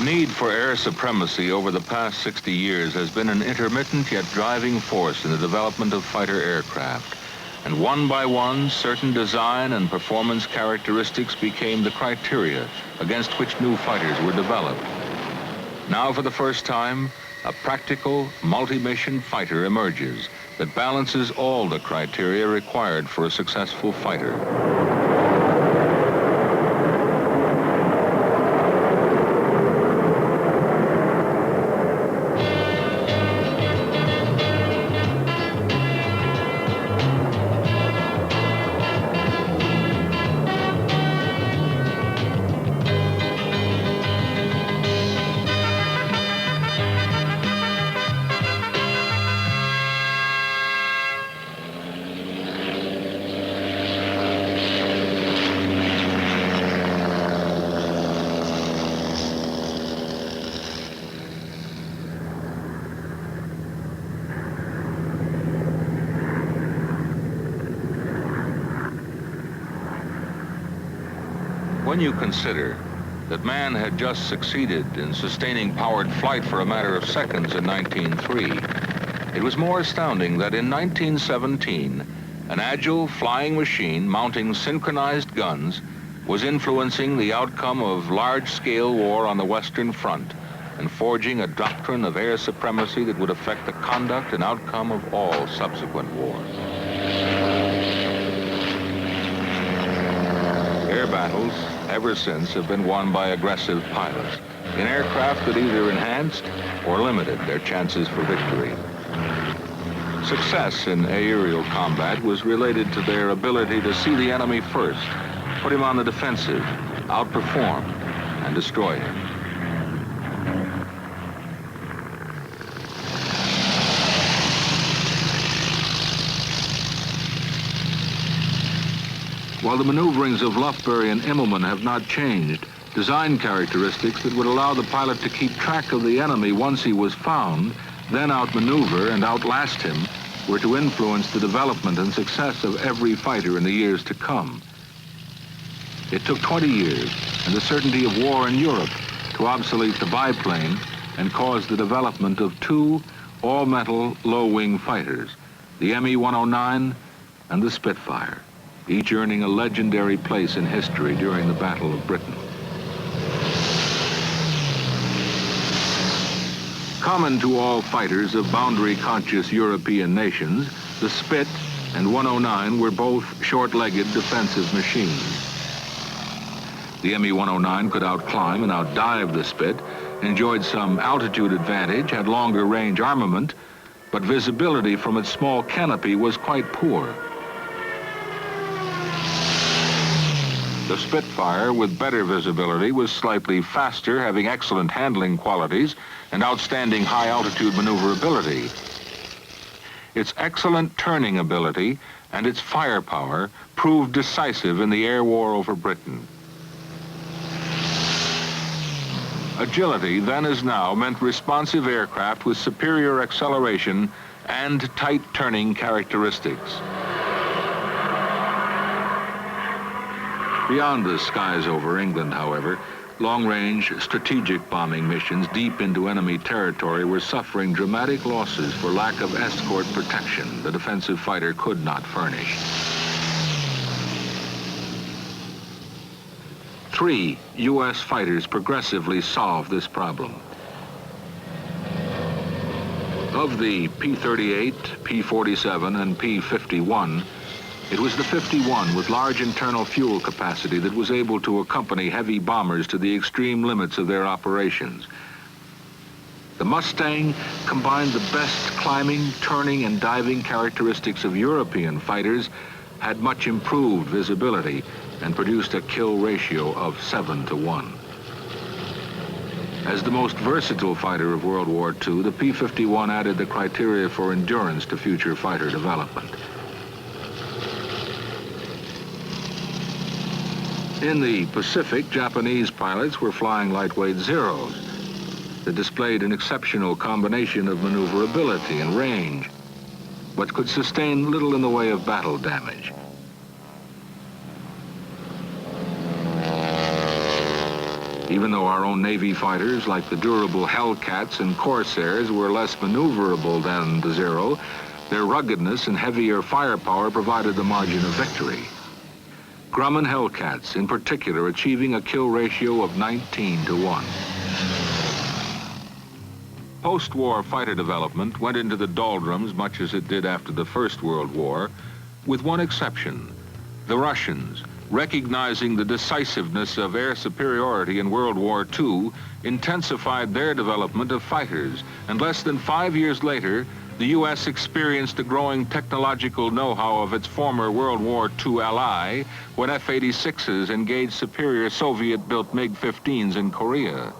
need for air supremacy over the past 60 years has been an intermittent yet driving force in the development of fighter aircraft. And one by one, certain design and performance characteristics became the criteria against which new fighters were developed. Now, for the first time, a practical, multi-mission fighter emerges that balances all the criteria required for a successful fighter. When you consider that man had just succeeded in sustaining powered flight for a matter of seconds in 1903, it was more astounding that in 1917, an agile flying machine mounting synchronized guns was influencing the outcome of large-scale war on the Western Front and forging a doctrine of air supremacy that would affect the conduct and outcome of all subsequent wars. Air battles ever since have been won by aggressive pilots in aircraft that either enhanced or limited their chances for victory. Success in aerial combat was related to their ability to see the enemy first, put him on the defensive, outperform, and destroy him. While the maneuverings of Lufbery and Immelman have not changed, design characteristics that would allow the pilot to keep track of the enemy once he was found, then outmaneuver and outlast him, were to influence the development and success of every fighter in the years to come. It took 20 years and the certainty of war in Europe to obsolete the biplane and cause the development of two all-metal low-wing fighters, the Me-109 and the Spitfire, each earning a legendary place in history during the Battle of Britain. Common to all fighters of boundary-conscious European nations, the Spit and 109 were both short-legged defensive machines. The Me-109 could outclimb and outdive the Spit, enjoyed some altitude advantage, had longer range armament, but visibility from its small canopy was quite poor. The Spitfire, with better visibility, was slightly faster, having excellent handling qualities and outstanding high-altitude maneuverability. Its excellent turning ability and its firepower proved decisive in the air war over Britain. Agility, then as now, meant responsive aircraft with superior acceleration and tight turning characteristics. Beyond the skies over England, however, long-range strategic bombing missions deep into enemy territory were suffering dramatic losses for lack of escort protection the defensive fighter could not furnish. 3 U.S. fighters progressively solved this problem. Of the P-38, P-47, and P-51, it was the 51 with large internal fuel capacity that was able to accompany heavy bombers to the extreme limits of their operations. The Mustang combined the best climbing, turning, and diving characteristics of European fighters, had much improved visibility, and produced a kill ratio of 7-to-1. As the most versatile fighter of World War II, the P-51 added the criteria for endurance to future fighter development. In the Pacific, Japanese pilots were flying lightweight Zeros that displayed an exceptional combination of maneuverability and range, but could sustain little in the way of battle damage. Even though our own Navy fighters, like the durable Hellcats and Corsairs, were less maneuverable than the Zero, their ruggedness and heavier firepower provided the margin of victory. Grumman Hellcats, in particular, achieving a kill ratio of 19-1. Post-war fighter development went into the doldrums much as it did after the First World War, with one exception. The Russians, recognizing the decisiveness of air superiority in World War II, intensified their development of fighters, and less than 5 years later, the U.S. experienced the growing technological know-how of its former World War II ally when F-86s engaged superior Soviet-built MiG-15s in Korea.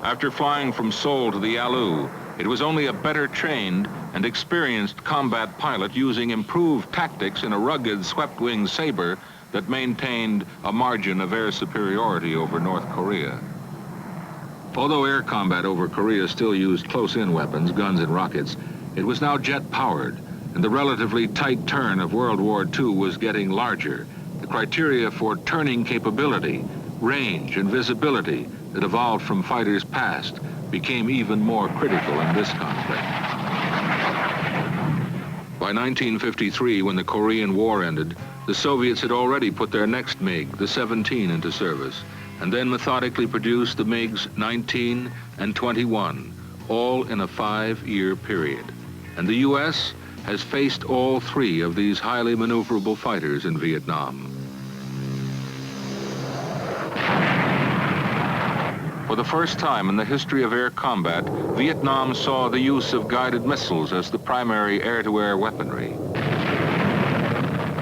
After flying from Seoul to the Yalu, it was only a better trained and experienced combat pilot using improved tactics in a rugged swept-wing Sabre that maintained a margin of air superiority over North Korea. Although air combat over Korea still used close-in weapons, guns and rockets, it was now jet-powered, and the relatively tight turn of World War II was getting larger. The criteria for turning capability, range, and visibility that evolved from fighters past became even more critical in this conflict. By 1953, when the Korean War ended, the Soviets had already put their next MiG, the 17, into service, and then methodically produced the MiGs 19 and 21, all in a 5-year period. And the U.S. has faced all 3 of these highly maneuverable fighters in Vietnam. For the first time in the history of air combat, Vietnam saw the use of guided missiles as the primary air-to-air weaponry.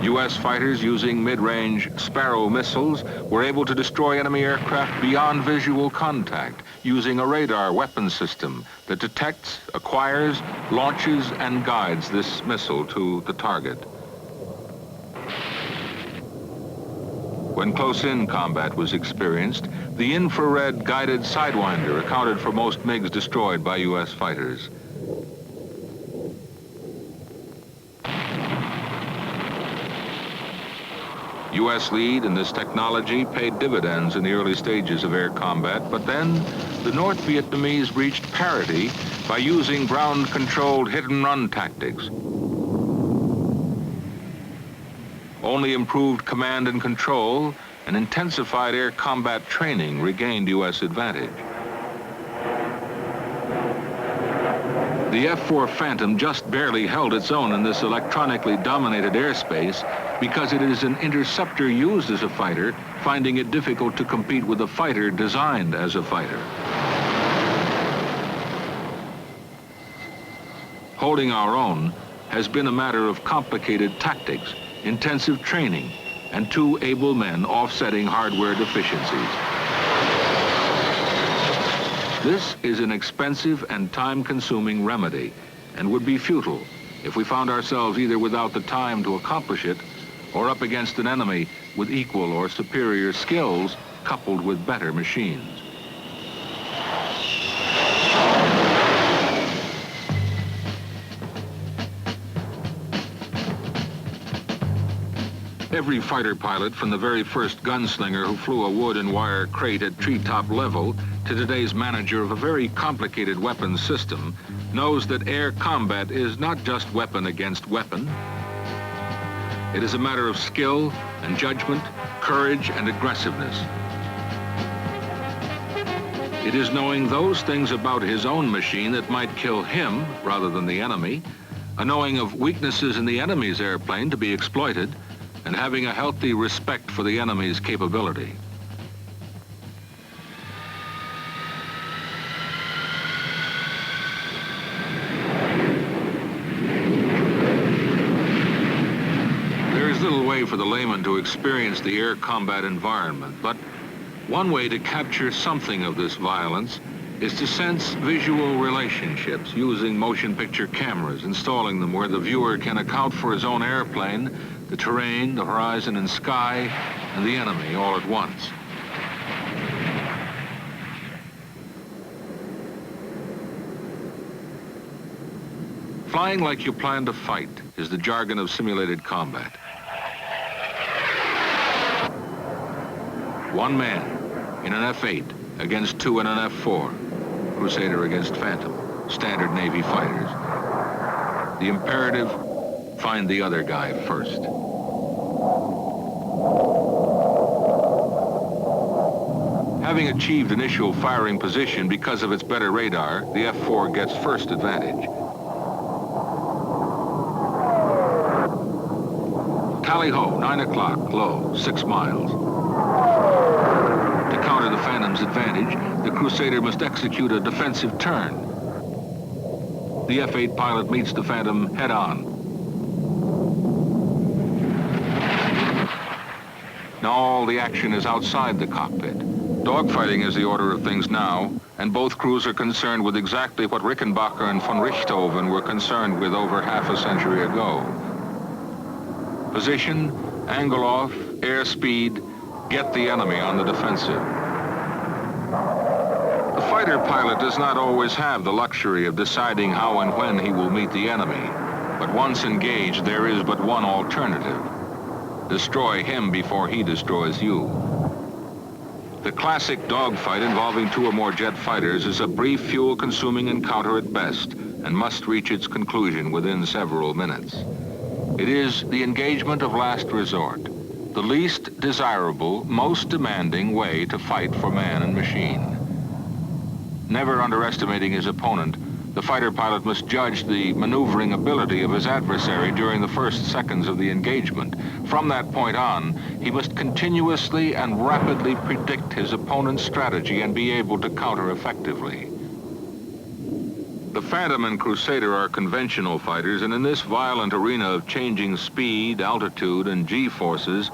U.S. fighters using mid-range Sparrow missiles were able to destroy enemy aircraft beyond visual contact using a radar weapon system that detects, acquires, launches, and guides this missile to the target. When close-in combat was experienced, the infrared guided Sidewinder accounted for most MiGs destroyed by U.S. fighters. U.S. lead in this technology paid dividends in the early stages of air combat, but then the North Vietnamese reached parity by using ground-controlled hit-and-run tactics. Only improved command and control and intensified air combat training regained U.S. advantage. The F-4 Phantom just barely held its own in this electronically dominated airspace because it is an interceptor used as a fighter, finding it difficult to compete with a fighter designed as a fighter. Holding our own has been a matter of complicated tactics, intensive training, and 2 able men offsetting hardware deficiencies. This is an expensive and time-consuming remedy and would be futile if we found ourselves either without the time to accomplish it or up against an enemy with equal or superior skills coupled with better machines. Every fighter pilot, from the very first gunslinger who flew a wood and wire crate at treetop level to today's manager of a very complicated weapons system, knows that air combat is not just weapon against weapon. It is a matter of skill and judgment, courage and aggressiveness. It is knowing those things about his own machine that might kill him rather than the enemy, a knowing of weaknesses in the enemy's airplane to be exploited, and having a healthy respect for the enemy's capability. There is little way for the layman to experience the air combat environment, but one way to capture something of this violence is to sense visual relationships using motion picture cameras, installing them where the viewer can account for his own airplane, the terrain, the horizon and sky, and the enemy all at once. Flying like you plan to fight is the jargon of simulated combat. One man, in an F-8 against 2 in an F-4, Crusader against Phantom, standard Navy fighters. The imperative, find the other guy first. Having achieved initial firing position because of its better radar, the F-4 gets first advantage. Tally-ho, 9 o'clock, low, 6 miles. To counter the Phantom's advantage, the Crusader must execute a defensive turn. The F-8 pilot meets the Phantom head-on. Now all the action is outside the cockpit. Dogfighting is the order of things now, and both crews are concerned with exactly what Rickenbacker and von Richthofen were concerned with over half a century ago. Position, angle off, airspeed, get the enemy on the defensive. The fighter pilot does not always have the luxury of deciding how and when he will meet the enemy, but once engaged, there is but one alternative. Destroy him before he destroys you. The classic dogfight involving 2 or more jet fighters is a brief, fuel-consuming encounter at best and must reach its conclusion within several minutes. It is the engagement of last resort, the least desirable, most demanding way to fight for man and machine. Never underestimating his opponent, the fighter pilot must judge the maneuvering ability of his adversary during the first seconds of the engagement. From that point on, he must continuously and rapidly predict his opponent's strategy and be able to counter effectively. The Phantom and Crusader are conventional fighters, and in this violent arena of changing speed, altitude, and G-forces,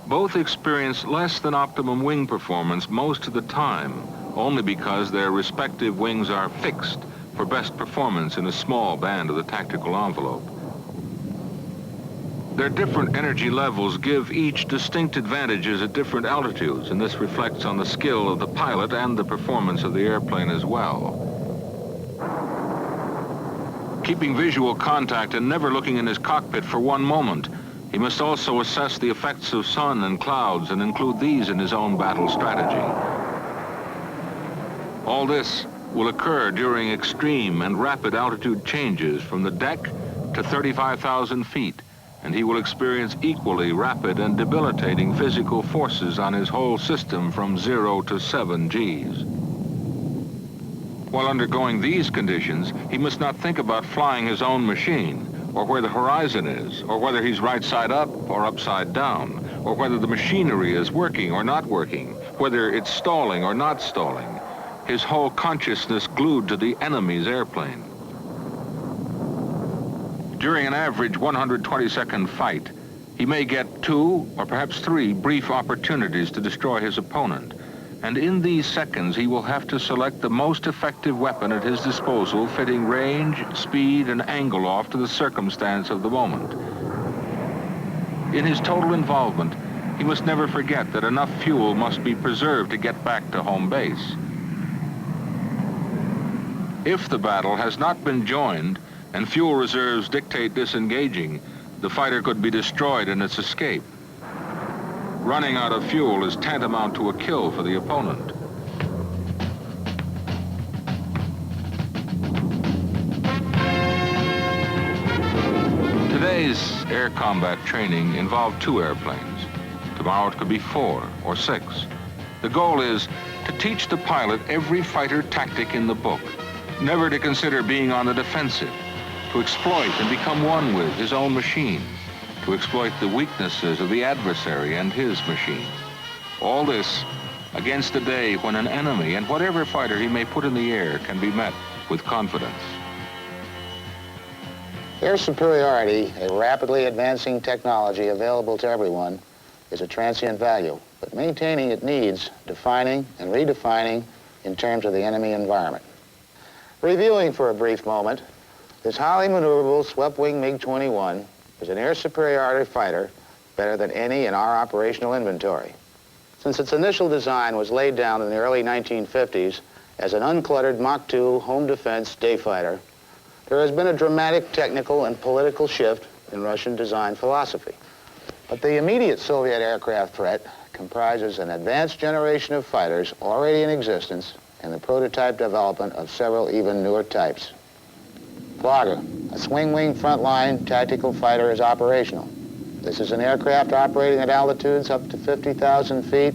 both experience less than optimum wing performance most of the time, only because their respective wings are fixed for best performance in a small band of the tactical envelope. Their different energy levels give each distinct advantages at different altitudes, and this reflects on the skill of the pilot and the performance of the airplane as well. Keeping visual contact and never looking in his cockpit for one moment, he must also assess the effects of sun and clouds and include these in his own battle strategy. All this will occur during extreme and rapid altitude changes from the deck to 35,000 feet, and he will experience equally rapid and debilitating physical forces on his whole system from 0 to 7 Gs. While undergoing these conditions, he must not think about flying his own machine, or where the horizon is, or whether he's right side up or upside down, or whether the machinery is working or not working, whether it's stalling or not stalling. His whole consciousness glued to the enemy's airplane. During an average 120-second fight, he may get 2 or perhaps 3 brief opportunities to destroy his opponent. And in these seconds, he will have to select the most effective weapon at his disposal, fitting range, speed, and angle off to the circumstance of the moment. In his total involvement, he must never forget that enough fuel must be preserved to get back to home base. If the battle has not been joined and fuel reserves dictate disengaging, the fighter could be destroyed in its escape. Running out of fuel is tantamount to a kill for the opponent. Today's air combat training involved 2 airplanes. Tomorrow it could be 4 or 6. The goal is to teach the pilot every fighter tactic in the book, never to consider being on the defensive, to exploit and become one with his own machine, to exploit the weaknesses of the adversary and his machine. All this against a day when an enemy, and whatever fighter he may put in the air, can be met with confidence. Air superiority, a rapidly advancing technology available to everyone, is a transient value, but maintaining it needs defining and redefining in terms of the enemy environment. Reviewing for a brief moment, this highly maneuverable swept-wing MiG-21 is an air superiority fighter better than any in our operational inventory. Since its initial design was laid down in the early 1950s as an uncluttered Mach 2 home defense day fighter, there has been a dramatic technical and political shift in Russian design philosophy. But the immediate Soviet aircraft threat comprises an advanced generation of fighters already in existence and the prototype development of several even newer types. Flogger, a swing-wing frontline tactical fighter, is operational. This is an aircraft operating at altitudes up to 50,000 feet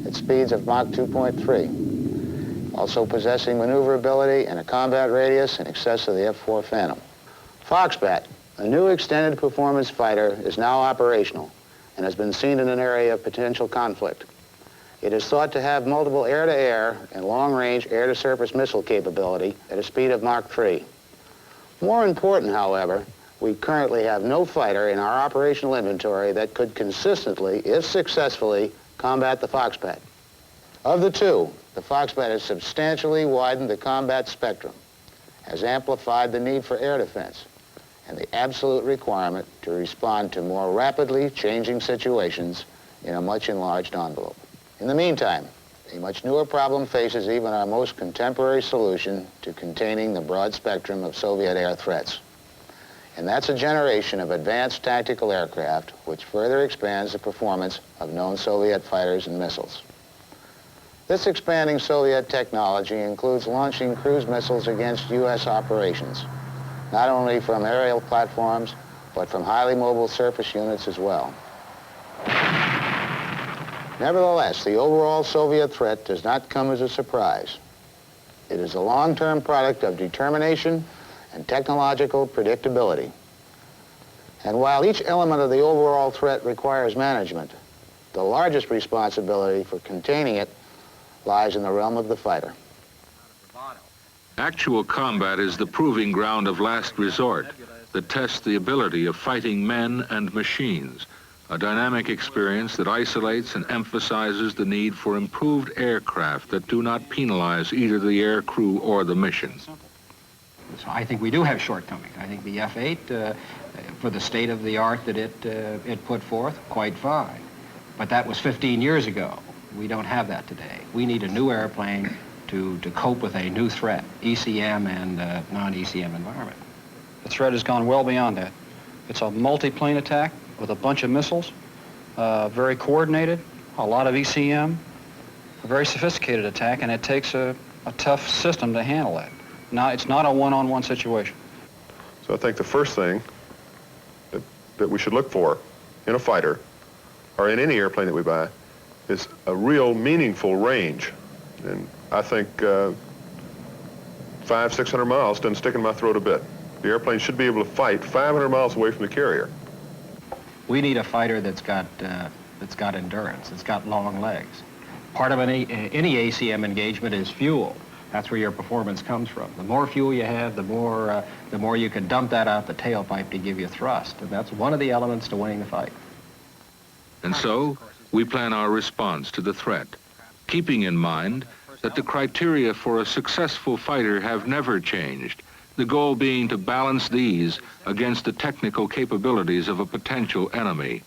at speeds of Mach 2.3, also possessing maneuverability and a combat radius in excess of the F-4 Phantom. Foxbat, a new extended performance fighter, is now operational and has been seen in an area of potential conflict. It is thought to have multiple air-to-air and long-range air-to-surface missile capability at a speed of Mach 3. More important, however, we currently have no fighter in our operational inventory that could consistently, if successfully, combat the Foxbat. Of the two, the Foxbat has substantially widened the combat spectrum, has amplified the need for air defense, and the absolute requirement to respond to more rapidly changing situations in a much enlarged envelope. In the meantime, a much newer problem faces even our most contemporary solution to containing the broad spectrum of Soviet air threats. And that's a generation of advanced tactical aircraft which further expands the performance of known Soviet fighters and missiles. This expanding Soviet technology includes launching cruise missiles against U.S. operations, not only from aerial platforms, but from highly mobile surface units as well. Nevertheless, the overall Soviet threat does not come as a surprise. It is a long-term product of determination and technological predictability. And while each element of the overall threat requires management, the largest responsibility for containing it lies in the realm of the fighter. Actual combat is the proving ground of last resort that tests the ability of fighting men and machines, a dynamic experience that isolates and emphasizes the need for improved aircraft that do not penalize either the air crew or the mission. So I think we do have shortcomings. I think the F-8, for the state of the art that it put forth, quite fine. But that was 15 years ago. We don't have that today. We need a new airplane to cope with a new threat, ECM and non-ECM environment. The threat has gone well beyond that. It's a multi-plane attack with a bunch of missiles, very coordinated, a lot of ECM, a very sophisticated attack, and it takes a tough system to handle that. Now, it's not a one-on-one situation. So I think the first thing that we should look for in a fighter, or in any airplane that we buy, is a real meaningful range. And I think 500-600 miles doesn't stick in my throat a bit. The airplane should be able to fight 500 miles away from the carrier. We need a fighter that's got endurance, it's got long legs. Part of any ACM engagement is fuel. That's where your performance comes from. The more fuel you have, the more you can dump that out the tailpipe to give you thrust. And that's one of the elements to winning the fight. And so, we plan our response to the threat, keeping in mind that the criteria for a successful fighter have never changed, the goal being to balance these against the technical capabilities of a potential enemy.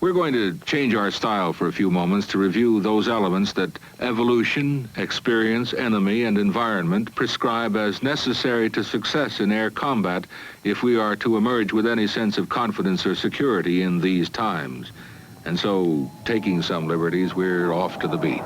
We're going to change our style for a few moments to review those elements that evolution, experience, enemy, and environment prescribe as necessary to success in air combat if we are to emerge with any sense of confidence or security in these times. And so, taking some liberties, we're off to the beach.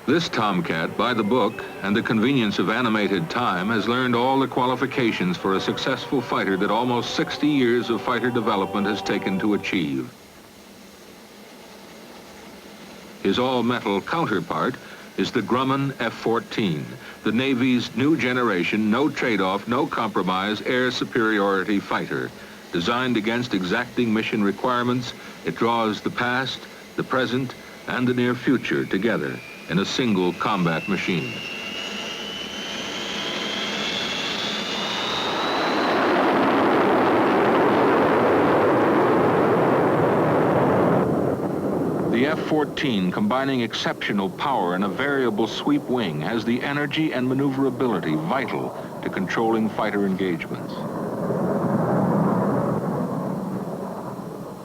This Tomcat, by the book and the convenience of animated time, has learned all the qualifications for a successful fighter that almost 60 years of fighter development has taken to achieve. His all-metal counterpart is the Grumman F-14, the Navy's new generation, no trade-off, no compromise air superiority fighter. Designed against exacting mission requirements, it draws the past, the present, and the near future together in a single combat machine. The F-14, combining exceptional power and a variable sweep wing, has the energy and maneuverability vital to controlling fighter engagements.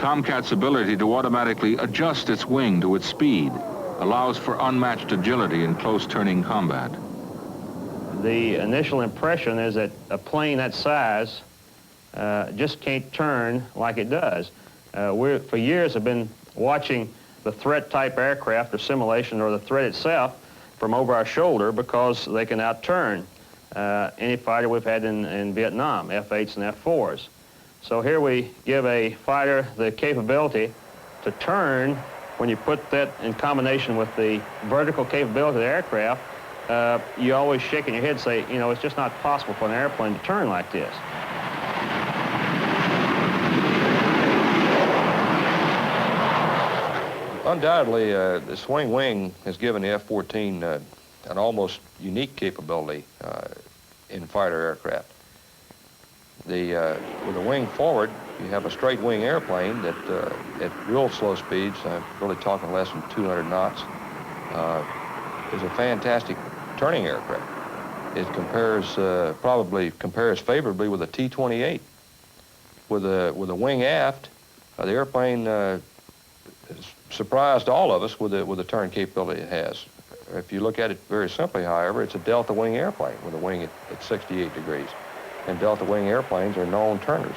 Tomcat's ability to automatically adjust its wing to its speed allows for unmatched agility in close turning combat. The initial impression is that a plane that size just can't turn like it does. We for years have been watching the threat type aircraft or simulation or the threat itself from over our shoulder because they can outturn any fighter we've had in Vietnam, F-8s and F-4s. So here we give a fighter the capability to turn. When you put that in combination with the vertical capability of the aircraft, you always shaking your head and say, you know, it's just not possible for an airplane to turn like this. Undoubtedly, the swing wing has given the F-14 an almost unique capability in fighter aircraft. With the wing forward, you have a straight wing airplane that at real slow speeds, I'm really talking less than 200 knots, is a fantastic turning aircraft. It probably compares favorably with a T-28. With a wing aft, the airplane has surprised all of us with the turn capability it has. If you look at it very simply, however, it's a delta wing airplane with a wing at 68 degrees. And delta wing airplanes are known turners.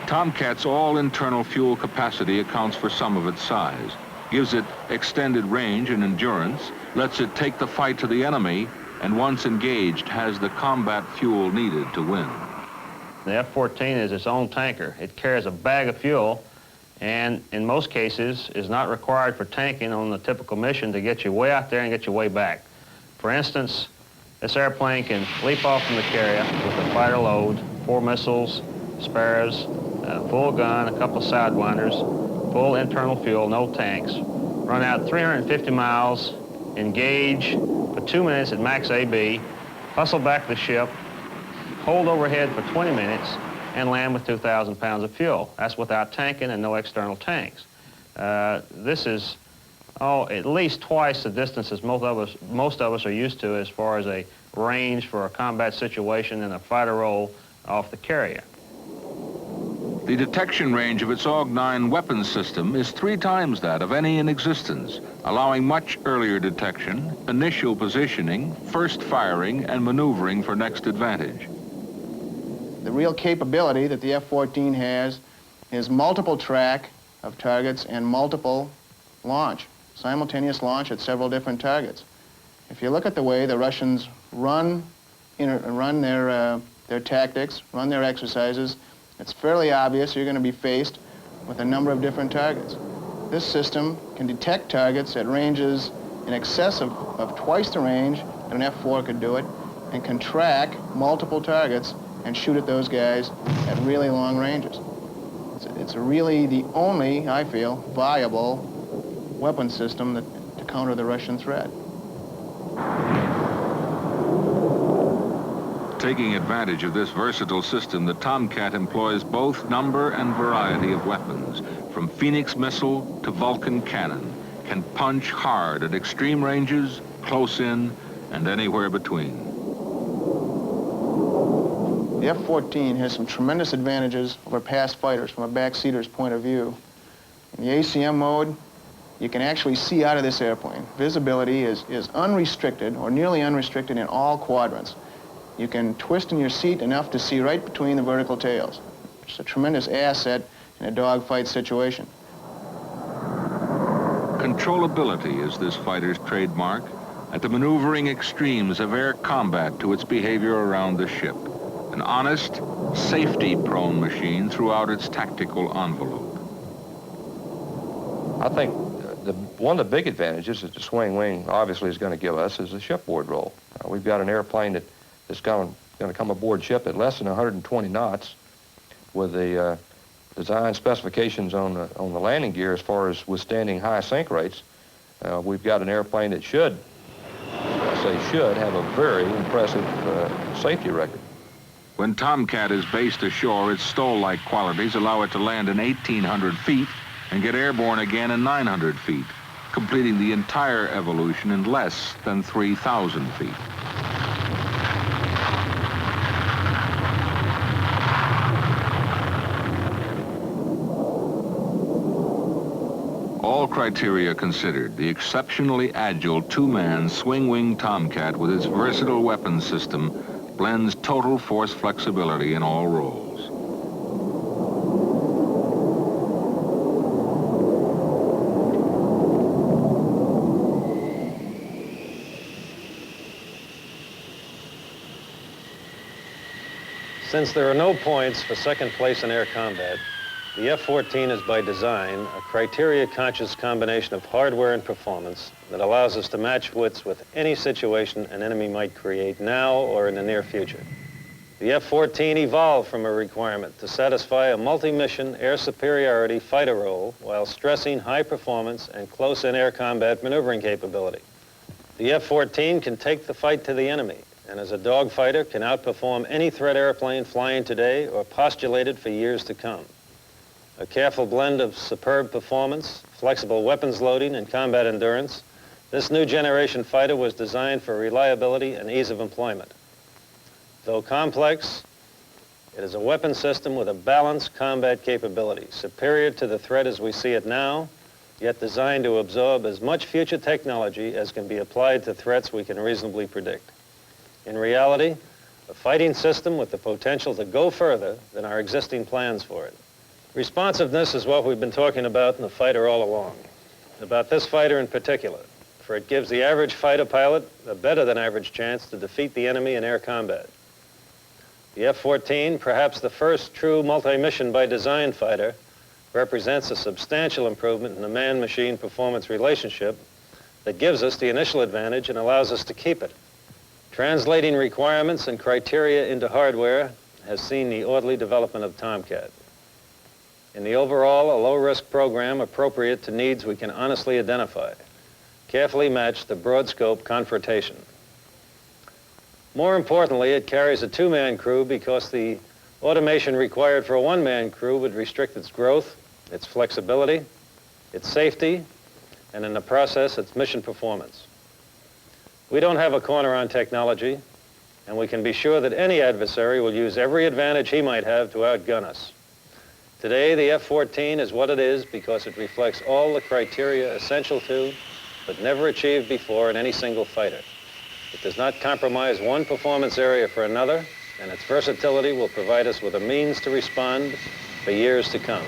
Tomcat's all-internal fuel capacity accounts for some of its size, gives it extended range and endurance, lets it take the fight to the enemy and once engaged has the combat fuel needed to win. The F-14 is its own tanker. It carries a bag of fuel and in most cases is not required for tanking on the typical mission to get you way out there and get you way back. For instance, this airplane can leap off from the carrier with a fighter load, 4 missiles, sparrows, a full gun, a couple of sidewinders, full internal fuel, no tanks, run out 350 miles, engage for 2 minutes at max AB, hustle back the ship, hold overhead for 20 minutes, and land with 2,000 pounds of fuel. That's without tanking and no external tanks. This is at least twice the distances most of us are used to as far as a range for a combat situation in a fighter role off the carrier. The detection range of its AUG-9 weapons system is 3 times that of any in existence, allowing much earlier detection, initial positioning, first firing, and maneuvering for next advantage. The real capability that the F-14 has is multiple track of targets and multiple launch, simultaneous launch at several different targets. If you look at the way the Russians run their tactics, run their exercises, it's fairly obvious you're going to be faced with a number of different targets. This system can detect targets at ranges in excess of twice the range that an F-4 could do it, and can track multiple targets and shoot at those guys at really long ranges. It's really the only, I feel, viable weapon system to counter the Russian threat. Taking advantage of this versatile system, the Tomcat employs both number and variety of weapons, from Phoenix missile to Vulcan cannon, can punch hard at extreme ranges, close in, and anywhere between. The F-14 has some tremendous advantages over past fighters from a backseater's point of view. In the ACM mode, you can actually see out of this airplane. Visibility is unrestricted or nearly unrestricted in all quadrants. You can twist in your seat enough to see right between the vertical tails. It's a tremendous asset in a dogfight situation. Controllability is this fighter's trademark, at the maneuvering extremes of air combat to its behavior around the ship. An honest, safety-prone machine throughout its tactical envelope. I think one of the big advantages that the swing wing obviously is going to give us is the shipboard roll. We've got an airplane that's going to come aboard ship at less than 120 knots with the design specifications on the landing gear as far as withstanding high sink rates. We've got an airplane that should have a very impressive safety record. When Tomcat is based ashore, its stole-like qualities allow it to land in 1,800 feet and get airborne again in 900 feet, completing the entire evolution in less than 3,000 feet. All criteria considered, the exceptionally agile 2-man swing-wing Tomcat with its versatile weapons system blends total force flexibility in all roles. Since there are no points for second place in air combat, the F-14 is by design a criteria-conscious combination of hardware and performance that allows us to match wits with any situation an enemy might create now or in the near future. The F-14 evolved from a requirement to satisfy a multi-mission air superiority fighter role while stressing high performance and close-in air combat maneuvering capability. The F-14 can take the fight to the enemy, and as a dogfighter can outperform any threat airplane flying today or postulated for years to come. A careful blend of superb performance, flexible weapons loading, and combat endurance, this new generation fighter was designed for reliability and ease of employment. Though complex, it is a weapon system with a balanced combat capability, superior to the threat as we see it now, yet designed to absorb as much future technology as can be applied to threats we can reasonably predict. In reality, a fighting system with the potential to go further than our existing plans for it. Responsiveness is what we've been talking about in the fighter all along. About this fighter in particular. for it gives the average fighter pilot a better than average chance to defeat the enemy in air combat. The F-14, perhaps the first true multi-mission by design fighter, represents a substantial improvement in the man-machine performance relationship that gives us the initial advantage and allows us to keep it. Translating requirements and criteria into hardware has seen the orderly development of Tomcat. In the overall, a low-risk program appropriate to needs we can honestly identify, carefully match the broad-scope confrontation. More importantly, it carries a two-man crew because the automation required for a one-man crew would restrict its growth, its flexibility, its safety, and in the process, its mission performance. We don't have a corner on technology, and we can be sure that any adversary will use every advantage he might have to outgun us. Today, the F-14 is what it is because it reflects all the criteria essential to, but never achieved before in any single fighter. It does not compromise one performance area for another, and its versatility will provide us with a means to respond for years to come.